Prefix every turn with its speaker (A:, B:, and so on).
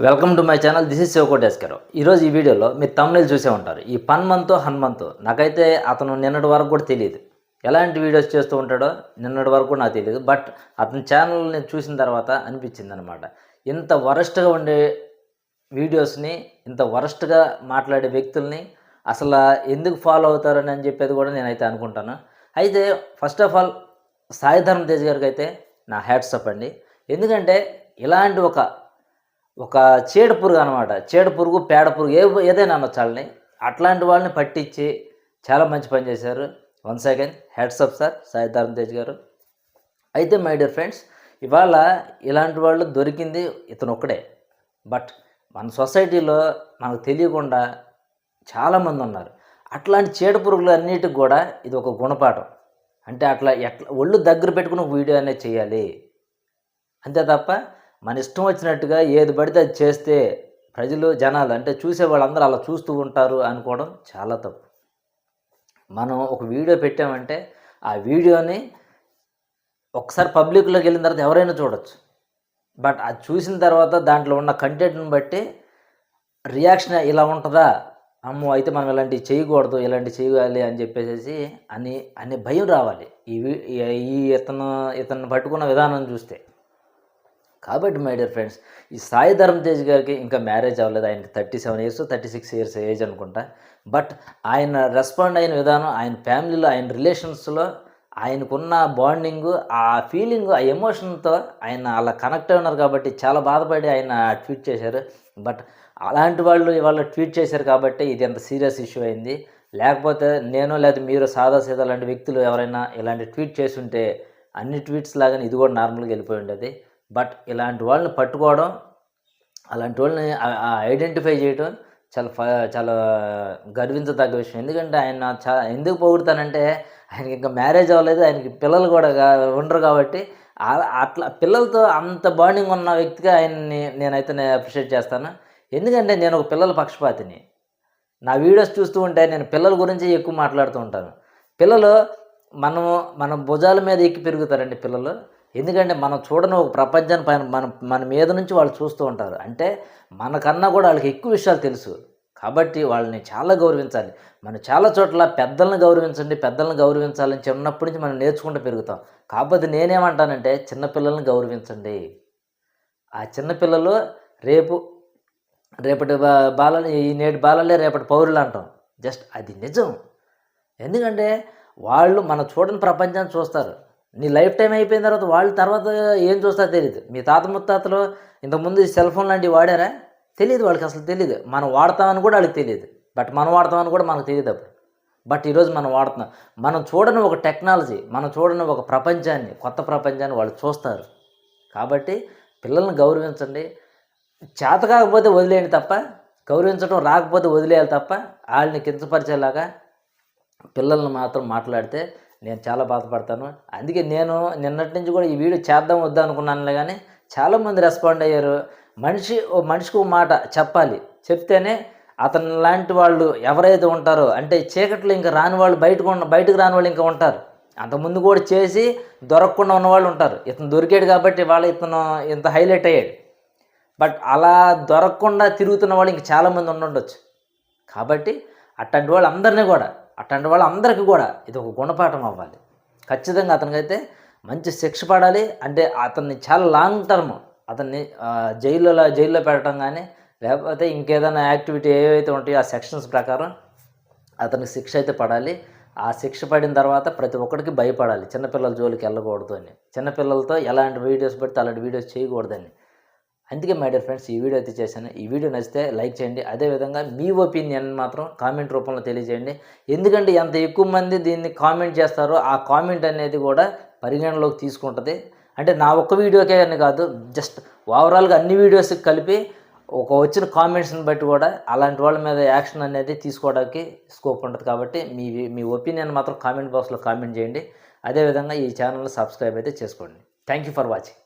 A: Welcome to my channel. This is Sivakoteswararao. ఈరోజు ఈ వీడియోలో మీరు తమ్ముళ్ళు చూసే ఉంటారు. ఈ పన్మంతో హనుమంతు నాకైతే అతను నిన్నటి వరకు కూడా తెలియదు, ఎలాంటి వీడియోస్ చేస్తూ ఉంటాడో నిన్నటి వరకు కూడా నాకు తెలియదు. బట్ అతని ఛానల్ని చూసిన తర్వాత అనిపించింది అనమాట, ఇంత వరస్ట్గా ఉండే వీడియోస్ని, ఇంత వరస్ట్గా మాట్లాడే వ్యక్తుల్ని అసలు ఎందుకు ఫాలో అవుతారని అని చెప్పేది కూడా నేనైతే అనుకుంటాను. అయితే first of all Sai Dharam Tej గారికి అయితే నా హ్యాట్స్ అప్ అండి. ఎందుకంటే ఇలాంటి ఒక చీడ పురుగు అనమాట, చీడ పురుగు పేడ పురుగు ఏదైనా అనొచ్చాలని, అట్లాంటి వాళ్ళని పట్టించి చాలా మంచి పని చేశారు. Once again hats up sir Sai Dharam Tej గారు. అయితే మై డియర్ ఫ్రెండ్స్, ఇవాళ ఇలాంటి వాళ్ళు దొరికింది ఇతను ఒక్కడే. బట్ మన సొసైటీలో మనకు తెలియకుండా చాలామంది ఉన్నారు. అట్లాంటి చీడ పురుగులు అన్నిటికి కూడా ఇది ఒక గుణపాఠం. అంటే ఎట్లా ఒళ్ళు దగ్గర పెట్టుకుని ఒక వీడియో అనేది చేయాలి, అంతే తప్ప మన ఇష్టం వచ్చినట్టుగా ఏది పడితే అది చేస్తే ప్రజలు జనాలు అంటే చూసే వాళ్ళందరూ అలా చూస్తూ ఉంటారు అనుకోవడం చాలా తప్పు. మనం ఒక వీడియో పెట్టామంటే ఆ వీడియోని ఒకసారి పబ్లిక్లోకి వెళ్ళిన తర్వాత ఎవరైనా చూడొచ్చు. బట్ అది చూసిన తర్వాత దాంట్లో ఉన్న కంటెంట్ని బట్టి రియాక్షన్ ఇలా ఉంటుందా, అమ్మో అయితే మనం ఇలాంటివి చేయకూడదు, ఇలాంటివి చేయాలి అని చెప్పేసి అనే భయం రావాలి ఈ ఇతను పట్టుకున్న విధానం చూస్తే. కాబట్టి మై డియర్ ఫ్రెండ్స్, ఈ సాయి ధరమ్ తేజ్ గారికి ఇంకా మ్యారేజ్ అవ్వలేదు. ఆయనకి 37 years 36 years ఏజ్ అనుకుంటా. బట్ ఆయన రెస్పాండ్ అయిన విధానం, ఆయన ఫ్యామిలీలో, ఆయన రిలేషన్స్లో ఆయనకున్న బాండింగు, ఆ ఫీలింగ్, ఆ ఎమోషన్తో ఆయన అలా కనెక్ట్ అయి ఉన్నారు కాబట్టి చాలా బాధపడి ఆయన ట్వీట్ చేశారు. బట్ అలాంటి వాళ్ళు ఇవాళ ట్వీట్ చేశారు కాబట్టి ఇది ఎంత సీరియస్ ఇష్యూ అయింది. లేకపోతే లేదా మీరు సాదా లాంటి వ్యక్తులు ఎవరైనా ఇలాంటి ట్వీట్ చేసి ఉంటే అన్ని ట్వీట్స్ లాగానే ఇది కూడా నార్మల్గా వెళ్ళిపోయి ఉండేది. బట్ ఇలాంటి వాళ్ళని పట్టుకోవడం, అలాంటి వాళ్ళని ఐడెంటిఫై చేయడం చాలా గర్వించదగ్గ విషయం. ఎందుకంటే ఆయన ఎందుకు పొగుడుతానంటే ఆయనకి ఇంకా మ్యారేజ్ అవ్వలేదు, ఆయనకి పిల్లలు కూడా ఉండరు కాబట్టి అట్లా పిల్లలతో అంత బాండింగ్ ఉన్న వ్యక్తిగా ఆయన్ని నేనైతే అప్రిషియేట్ చేస్తాను. ఎందుకంటే నేను ఒక పిల్లల పక్షపాతిని. నా వీడియోస్ చూస్తూ ఉంటే నేను పిల్లల గురించి ఎక్కువ మాట్లాడుతూ ఉంటాను. పిల్లలు మన భుజాల మీద ఎక్కి పెరుగుతారండి పిల్లలు. ఎందుకంటే మనం చూడని ఒక ప్రపంచాన్ని పైన మన మీద నుంచి వాళ్ళు చూస్తూ ఉంటారు. అంటే మనకన్నా కూడా వాళ్ళకి ఎక్కువ విషయాలు తెలుసు కాబట్టి వాళ్ళని చాలా గౌరవించాలి. మనం చాలా చోట్ల పెద్దలను గౌరవించాలని చిన్నప్పటి నుంచి మనం నేర్చుకుంటూ పెరుగుతాం. కాకపోతే నేనేమంటానంటే చిన్నపిల్లల్ని గౌరవించండి. ఆ చిన్నపిల్లలు రేపటి బాలలు, ఈ నేటి బాలలే రేపటి పౌరులు అంటాం. జస్ట్ అది నిజం. ఎందుకంటే వాళ్ళు మనం చూడని ప్రపంచాన్ని చూస్తారు. నీ లైఫ్ టైం అయిపోయిన తర్వాత ఏం చూస్తారో తెలియదు. మీ తాత ముత్తాతలు ఇంతకుముందు సెల్ ఫోన్ లాంటివి వాడారా? తెలియదు, వాళ్ళకి అసలు తెలియదు. మనం వాడతామని కూడా వాళ్ళకి తెలియదు. బట్ మనం వాడతామని కూడా మనకు తెలియదు అప్పుడు. బట్ ఈరోజు మనం వాడుతున్నాం. మనం చూడని ఒక టెక్నాలజీ, మనం చూడని ఒక ప్రపంచాన్ని, కొత్త ప్రపంచాన్ని వాళ్ళు చూస్తారు. కాబట్టి పిల్లల్ని గౌరవించండి. చేత కాకపోతే వదిలేయండి తప్ప, గౌరవించడం రాకపోతే వదిలేయాలి తప్ప వాళ్ళని కించపరిచేలాగా పిల్లల్ని మాత్రం మాట్లాడితే నేను చాలా బాధపడతాను. అందుకే నేను నిన్నటి నుంచి కూడా ఈ వీడియో చేద్దాం వద్దా అనుకున్నానులే, కానీ చాలామంది రెస్పాండ్ అయ్యారు. మనిషికి ఒక మాట చెప్పాలి, చెప్తేనే అతను లాంటి వాళ్ళు ఎవరైతే ఉంటారో, అంటే చీకట్లో ఇంకా రాని వాళ్ళు, బయటకు రాని వాళ్ళు ఇంకా ఉంటారు. అంతకుముందు కూడా చేసి దొరకకుండా ఉన్నవాళ్ళు ఉంటారు. ఇతను దొరికాడు కాబట్టి ఇతను ఇంత హైలైట్ అయ్యాడు. బట్ అలా దొరకకుండా తిరుగుతున్న వాళ్ళు ఇంక చాలామంది ఉండొచ్చు. కాబట్టి అట్లాంటి వాళ్ళందరికీ కూడా ఇది ఒక గుణపాఠం అవ్వాలి. ఖచ్చితంగా అతనికైతే మంచి శిక్ష పడాలి. అంటే అతన్ని చాలా లాంగ్ టర్మ్ అతన్ని జైల్లో పెట్టడం కానీ, లేకపోతే ఇంకేదైనా యాక్టివిటీ ఏవైతే ఉంటాయో ఆ సెక్షన్స్ ప్రకారం అతనికి శిక్ష అయితే పడాలి. ఆ శిక్ష పడిన తర్వాత ప్రతి ఒక్కరికి భయపడాలి. చిన్నపిల్లల జోలికి వెళ్ళకూడదు అని, చిన్నపిల్లలతో ఎలాంటి వీడియోస్ పెడితే అలాంటి వీడియోస్ చేయకూడదని. అందుకే మై డియర్ ఫ్రెండ్స్, ఈ వీడియో అయితే చేశాను. ఈ వీడియో నచ్చితే లైక్ చేయండి. అదేవిధంగా మీ ఒపీనియన్ మాత్రం కామెంట్ రూపంలో తెలియజేయండి. ఎందుకంటే ఎంత ఎక్కువ మంది దీన్ని కామెంట్ చేస్తారో ఆ కామెంట్ అనేది కూడా పరిగణలోకి తీసుకుంటుంది. అంటే నా ఒక్క వీడియోకే అని కాదు, జస్ట్ ఓవరాల్గా అన్ని వీడియోస్కి కలిపి వచ్చిన కామెంట్స్ని బట్టి కూడా అలాంటి వాళ్ళ మీద యాక్షన్ అనేది తీసుకోవడానికి స్కోప్ ఉంటుంది. కాబట్టి మీ ఒపీనియన్ మాత్రం కామెంట్ బాక్స్లో కామెంట్ చేయండి. అదేవిధంగా ఈ ఛానల్ని సబ్స్క్రైబ్ అయితే చేసుకోండి. Thank you for watching.